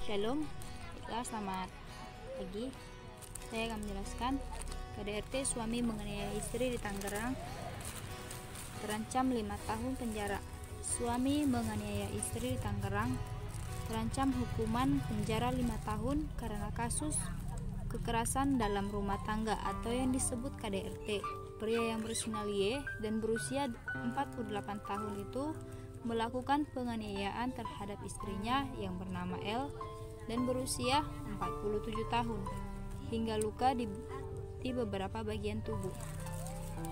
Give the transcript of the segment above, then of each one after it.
Shalom, selamat pagi. Saya akan menjelaskan KDRT suami menganiaya istri di Tangerang terancam 5 tahun penjara. Suami menganiaya istri di Tangerang terancam hukuman penjara 5 tahun karena kasus kekerasan dalam rumah tangga atau yang disebut KDRT. Pria yang bersinyal Y dan berusia 48 tahun itu melakukan penganiayaan terhadap istrinya yang bernama L dan berusia 47 tahun hingga luka di beberapa bagian tubuh.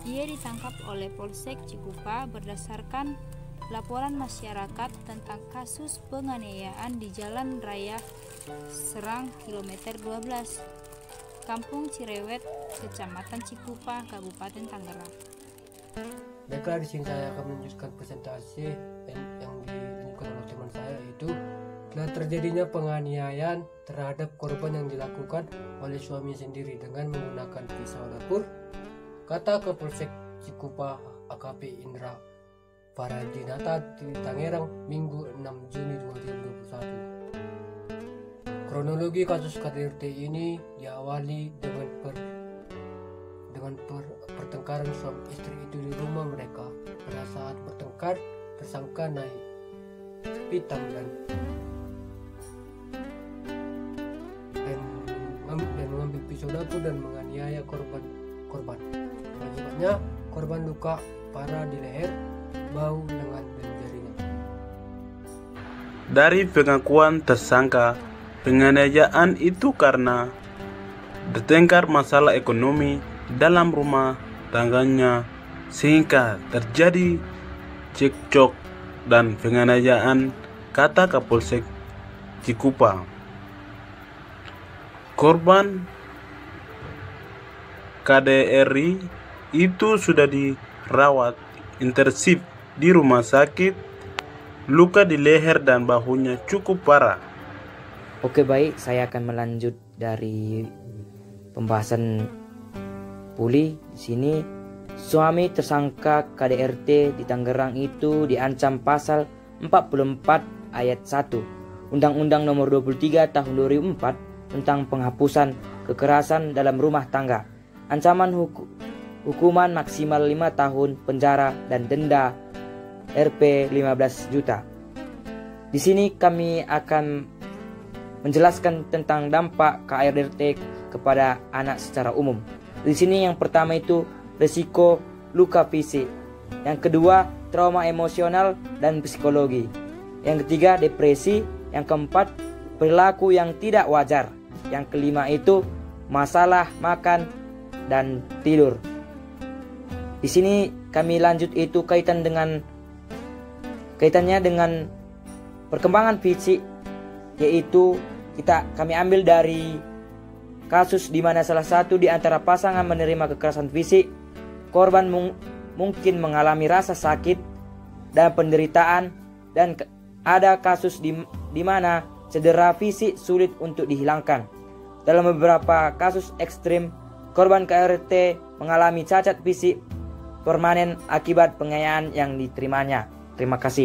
Ia ditangkap oleh Polsek Cikupa berdasarkan laporan masyarakat tentang kasus penganiayaan di Jalan Raya Serang kilometer 12, Kampung Cirewet, Kecamatan Cikupa, Kabupaten Tangerang. Baiklah, di sini saya akan menunjukkan presentasi yang ditunjukkan oleh teman saya, yaitu telah terjadinya penganiayaan terhadap korban yang dilakukan oleh suami sendiri dengan menggunakan pisau dapur, kata Kapolsek Cikupa AKP Indra Faradinata di Tangerang Minggu 6 Juni 2021. Kronologi kasus KDRT ini diawali dengan pertengkaran suami istri itu di rumah mereka. Pada saat bertengkar, tersangka naik pitam dan mengambil pisau dapur dan menganiaya korban. Akibatnya korban luka parah di leher, bahu, lengan, dan jarinya. Dari pengakuan tersangka, penganiayaan itu karena bertengkar masalah ekonomi dalam rumah tangganya sehingga terjadi cekcok dan penganiayaan, kata Kapolsek Cikupa. Korban KDRI itu sudah dirawat intensif di rumah sakit. Luka di leher dan bahunya cukup parah. Oke, baik, saya akan melanjut dari pembahasan puli. Di sini, suami tersangka KDRT di Tangerang itu diancam pasal 44 ayat 1 Undang-Undang Nomor 23 Tahun 2004 tentang penghapusan kekerasan dalam rumah tangga. Ancaman hukuman maksimal 5 tahun penjara dan denda Rp 15 juta. Di sini kami akan menjelaskan tentang dampak KDRT kepada anak secara umum. Di sini yang pertama itu risiko luka fisik, yang kedua trauma emosional dan psikologi, yang ketiga depresi, yang keempat perilaku yang tidak wajar, yang kelima itu masalah makan dan tidur. Di sini kami lanjut itu kaitannya dengan perkembangan fisik, yaitu kami ambil dari kasus di mana salah satu di antara pasangan menerima kekerasan fisik. Korban mungkin mengalami rasa sakit dan penderitaan, dan ada kasus di mana cedera fisik sulit untuk dihilangkan. Dalam beberapa kasus ekstrim, korban KDRT mengalami cacat fisik permanen akibat penganiayaan yang diterimanya. Terima kasih.